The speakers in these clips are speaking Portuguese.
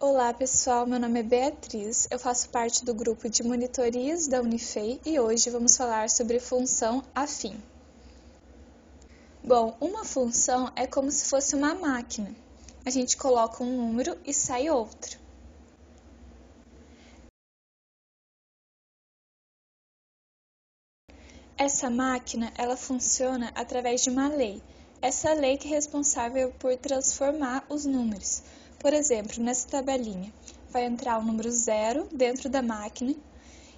Olá pessoal, meu nome é Beatriz, eu faço parte do grupo de monitorias da Unifei e hoje vamos falar sobre função afim. Bom, uma função é como se fosse uma máquina. A gente coloca um número e sai outro. Essa máquina, ela funciona através de uma lei. Essa lei que é responsável por transformar os números. Por exemplo, nessa tabelinha, vai entrar o número 0 dentro da máquina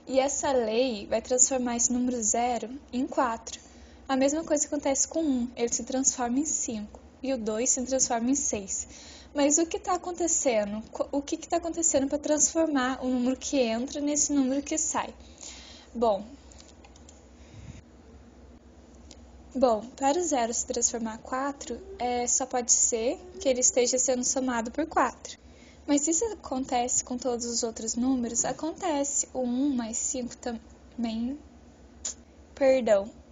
e essa lei vai transformar esse número 0 em 4. A mesma coisa acontece com 1, ele se transforma em 5 e o 2 se transforma em 6. Mas o que está acontecendo? O que está acontecendo para transformar o número que entra nesse número que sai? Bom, para o 0 se transformar em 4, só pode ser que ele esteja sendo somado por 4. Mas isso acontece com todos os outros números? Acontece. O 1 mais 5 também...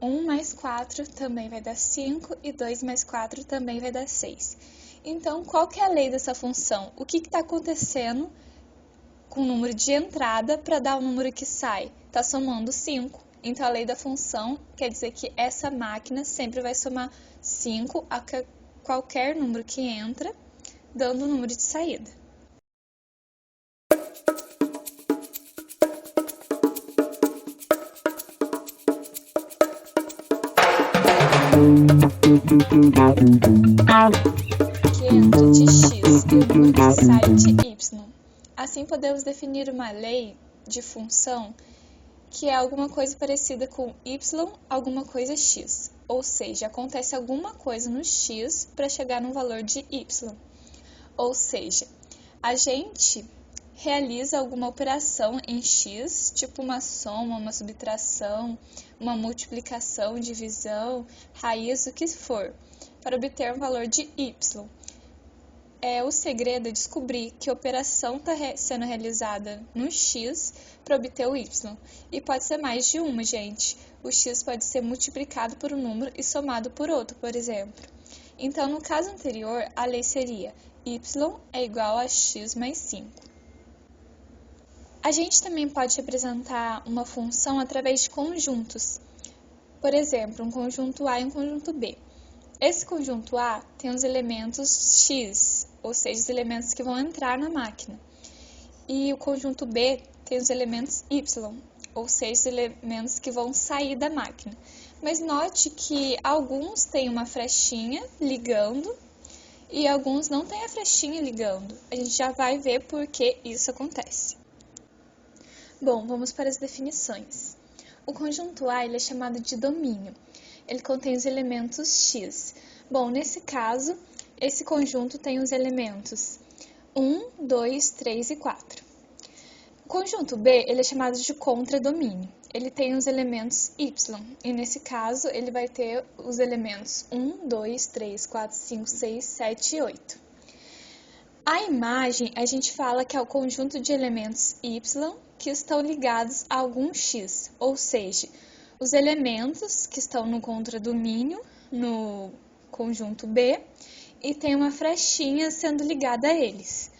1 mais 4 também vai dar 5 e 2 mais 4 também vai dar 6. Então, qual que é a lei dessa função? O que está acontecendo com o número de entrada para dar o número que sai? Está somando 5. Então, a lei da função quer dizer que essa máquina sempre vai somar 5 a qualquer número que entra, dando o número de saída. Que entra de x e o número que sai de y. Assim, podemos definir uma lei de função que é alguma coisa parecida com y, alguma coisa x. Ou seja, acontece alguma coisa no x para chegar no valor de y. Ou seja, a gente realiza alguma operação em x, tipo uma soma, uma subtração, uma multiplicação, divisão, raiz, o que for, para obter um valor de y. O segredo é descobrir que operação está sendo realizada no x para obter o y. E pode ser mais de uma, gente. O x pode ser multiplicado por um número e somado por outro, por exemplo. Então, no caso anterior, a lei seria y é igual a x mais 5. A gente também pode representar uma função através de conjuntos. Por exemplo, um conjunto A e um conjunto B. Esse conjunto A tem os elementos x, ou seja, os elementos que vão entrar na máquina. E o conjunto B tem os elementos y, ou seja, os elementos que vão sair da máquina. Mas note que alguns têm uma flechinha ligando e alguns não têm a flechinha ligando. A gente já vai ver por que isso acontece. Bom, vamos para as definições. O conjunto A ele é chamado de domínio. Ele contém os elementos x. Bom, nesse caso, esse conjunto tem os elementos 1, 2, 3 e 4. O conjunto B ele é chamado de contradomínio. Ele tem os elementos y, e nesse caso, ele vai ter os elementos 1, 2, 3, 4, 5, 6, 7 e 8. A imagem, a gente fala que é o conjunto de elementos y que estão ligados a algum x, ou seja, os elementos que estão no contradomínio, no conjunto B, e tem uma flechinha sendo ligada a eles.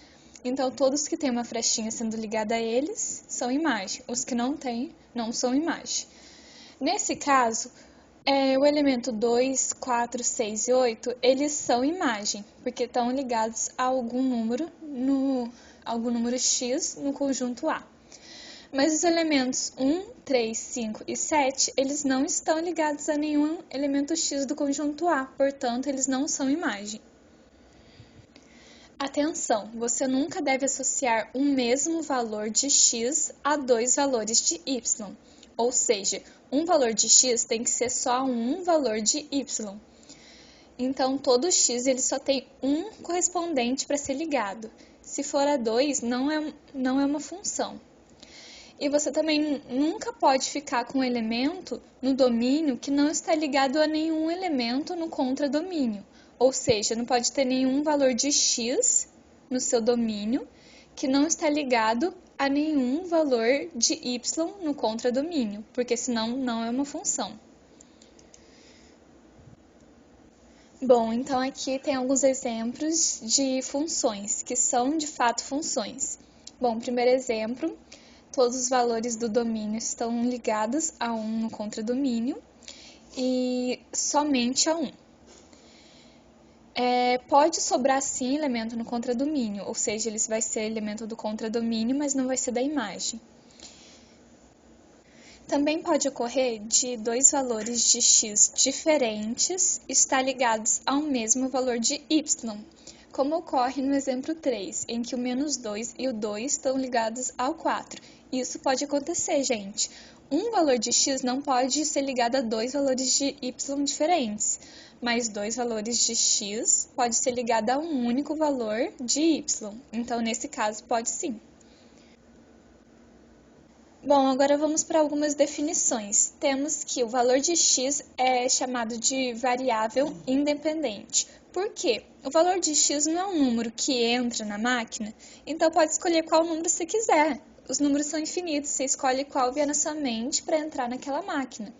Então, todos que têm uma flechinha sendo ligada a eles são imagem, os que não têm não são imagem. Nesse caso, o elemento 2, 4, 6 e 8, eles são imagem, porque estão ligados a algum número x no conjunto A. Mas os elementos 1, 3, 5 e 7, eles não estão ligados a nenhum elemento x do conjunto A, portanto, eles não são imagem. Atenção, você nunca deve associar um mesmo valor de x a dois valores de y, ou seja, um valor de x tem que ser só um valor de y. Então, todo x ele só tem um correspondente para ser ligado. Se for a 2, não é uma função. E você também nunca pode ficar com um elemento no domínio que não está ligado a nenhum elemento no contradomínio. Ou seja, não pode ter nenhum valor de x no seu domínio que não está ligado a nenhum valor de y no contradomínio, porque senão não é uma função. Bom, então aqui tem alguns exemplos de funções, que são de fato funções. Bom, primeiro exemplo, todos os valores do domínio estão ligados a 1 no contradomínio e somente a 1. Pode sobrar sim elemento no contradomínio, ou seja, ele vai ser elemento do contradomínio, mas não vai ser da imagem. Também pode ocorrer de dois valores de x diferentes estar ligados ao mesmo valor de y, como ocorre no exemplo 3, em que o -2 e o 2 estão ligados ao 4. Isso pode acontecer, gente. Um valor de x não pode ser ligado a dois valores de y diferentes, mas dois valores de x pode ser ligado a um único valor de y. Então, nesse caso, pode sim. Bom, agora vamos para algumas definições. Temos que o valor de x é chamado de variável independente. Por quê? O valor de x não é um número que entra na máquina, então pode escolher qual número você quiser. Os números são infinitos, você escolhe qual vier na sua mente para entrar naquela máquina.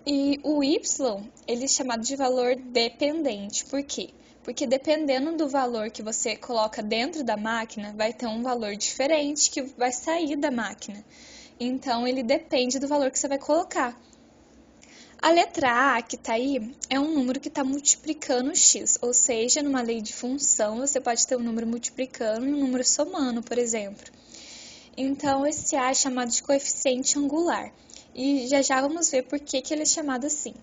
E o y, ele é chamado de valor dependente. Por quê? Porque dependendo do valor que você coloca dentro da máquina, vai ter um valor diferente que vai sair da máquina. Então, ele depende do valor que você vai colocar. A letra A, que está aí, é um número que está multiplicando x, ou seja, numa lei de função, você pode ter um número multiplicando e um número somando, por exemplo. Então, esse A é chamado de coeficiente angular. E já vamos ver por que ele é chamado assim.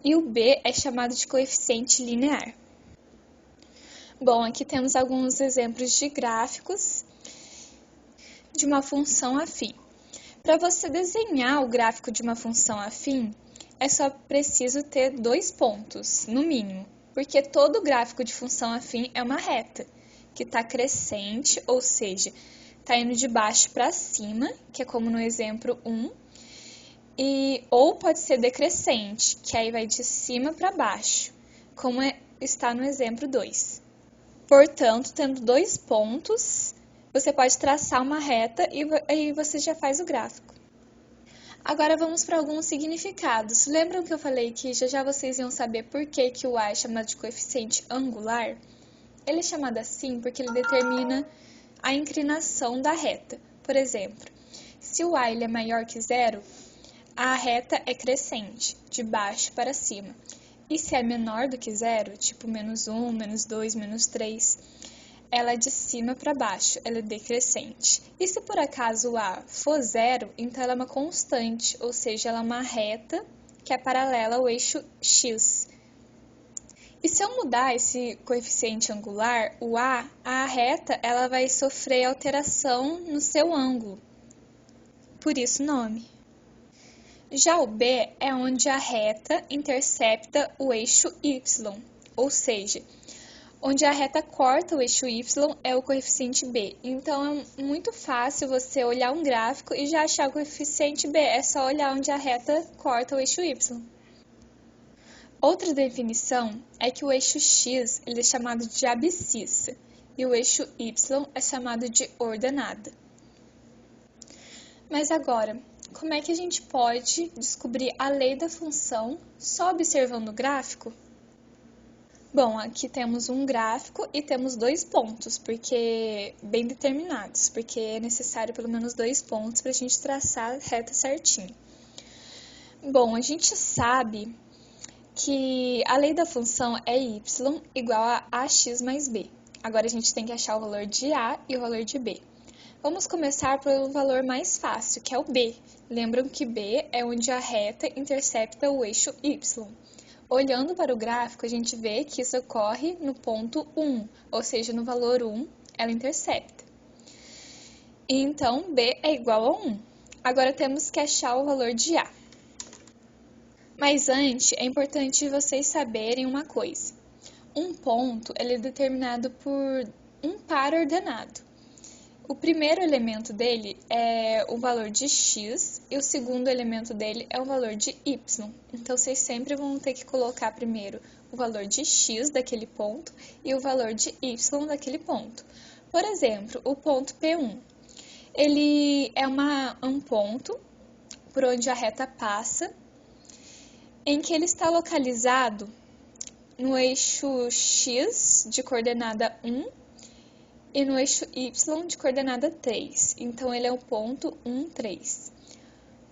E o B é chamado de coeficiente linear. Bom, aqui temos alguns exemplos de gráficos de uma função afim. Para você desenhar o gráfico de uma função afim, é só preciso ter 2 pontos, no mínimo, porque todo gráfico de função afim é uma reta, que está crescente, ou seja, está indo de baixo para cima, que é como no exemplo 1, ou pode ser decrescente, que aí vai de cima para baixo, como está no exemplo 2. Portanto, tendo 2 pontos, você pode traçar uma reta e aí você já faz o gráfico. Agora vamos para alguns significados. Lembram que eu falei que já vocês iam saber por que o A é chamado de coeficiente angular? Ele é chamado assim porque ele determina a inclinação da reta. Por exemplo, se o A ele é maior que zero, a reta é crescente, de baixo para cima. E se é menor do que zero, tipo -1, -2, -3, ela é de cima para baixo, ela é decrescente. E se por acaso o A for zero, então ela é uma constante, ou seja, ela é uma reta que é paralela ao eixo x. E se eu mudar esse coeficiente angular, o a reta ela vai sofrer alteração no seu ângulo, por isso o nome. Já o B é onde a reta intercepta o eixo y, ou seja, onde a reta corta o eixo y é o coeficiente B. Então, é muito fácil você olhar um gráfico e já achar o coeficiente B. É só olhar onde a reta corta o eixo y. Outra definição é que o eixo x ele é chamado de abscissa e o eixo y é chamado de ordenada. Mas agora, como é que a gente pode descobrir a lei da função só observando o gráfico? Bom, aqui temos um gráfico e temos 2 pontos, porque bem determinados, porque é necessário pelo menos 2 pontos para a gente traçar a reta certinho. Bom, a gente sabe que a lei da função é y igual a ax mais b. Agora a gente tem que achar o valor de a e o valor de b. Vamos começar pelo valor mais fácil, que é o b. Lembram que b é onde a reta intercepta o eixo y. Olhando para o gráfico, a gente vê que isso ocorre no ponto 1, ou seja, no valor 1, ela intercepta. Então, b é igual a 1. Agora temos que achar o valor de a. Mas antes, é importante vocês saberem uma coisa. Um ponto ele é determinado por um par ordenado. O primeiro elemento dele é o valor de x e o segundo elemento dele é o valor de y. Então, vocês sempre vão ter que colocar primeiro o valor de x daquele ponto e o valor de y daquele ponto. Por exemplo, o ponto P1, ele é um ponto por onde a reta passa, em que ele está localizado no eixo x de coordenada 1 e no eixo y de coordenada 3. Então, ele é o ponto 1, 3.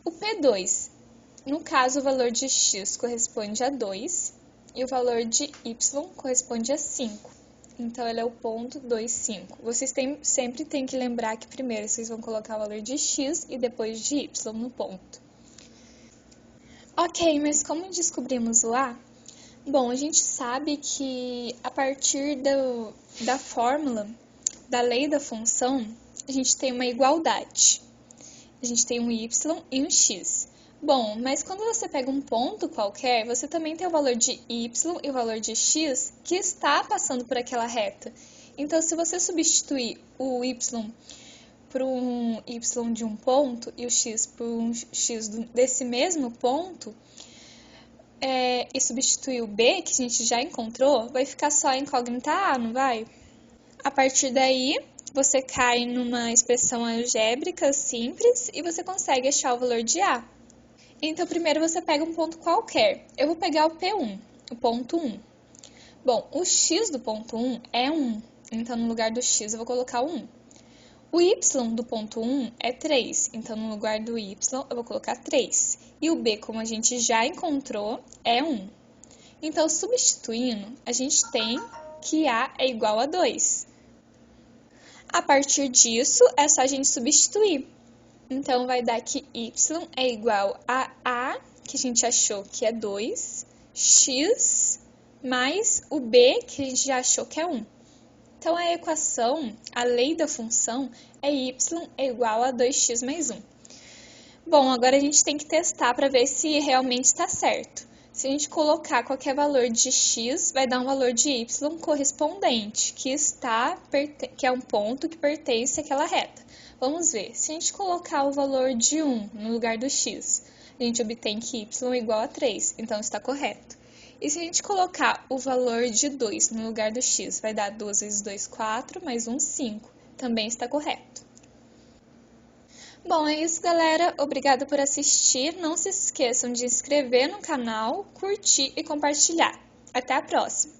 O P2, no caso, o valor de x corresponde a 2 e o valor de y corresponde a 5. Então, ele é o ponto 2, 5. Vocês sempre têm que lembrar que primeiro vocês vão colocar o valor de x e depois de y no ponto. Ok, mas como descobrimos o A? Bom, a gente sabe que a partir da fórmula, da lei da função, a gente tem uma igualdade. A gente tem um y e um x. Bom, mas quando você pega um ponto qualquer, você também tem o valor de y e o valor de x que está passando por aquela reta. Então, se você substituir o y por um y de um ponto e o x por um x desse mesmo ponto, e substituir o b, que a gente já encontrou, vai ficar só a incógnita a, não vai? A partir daí, você cai numa expressão algébrica simples e você consegue achar o valor de a. Então, primeiro você pega um ponto qualquer. Eu vou pegar o P1, o ponto 1. Bom, o x do ponto 1 é 1, então no lugar do x eu vou colocar o 1. O y do ponto 1 é 3, então no lugar do y eu vou colocar 3. E o b, como a gente já encontrou, é 1. Então, substituindo, a gente tem que a é igual a 2. A partir disso, é só a gente substituir. Então, vai dar que y é igual a, que a gente achou que é 2, x, mais o b, que a gente já achou que é 1. Então, a equação, a lei da função, é y é igual a 2x mais 1. Bom, agora a gente tem que testar para ver se realmente está certo. Se a gente colocar qualquer valor de x, vai dar um valor de y correspondente, que é um ponto que pertence àquela reta. Vamos ver, se a gente colocar o valor de 1 no lugar do x, a gente obtém que y é igual a 3, então está correto. E se a gente colocar o valor de 2 no lugar do x, vai dar 2 vezes 2, 4, mais 1, 5. Também está correto. Bom, é isso, galera. Obrigada por assistir. Não se esqueçam de se inscrever no canal, curtir e compartilhar. Até a próxima!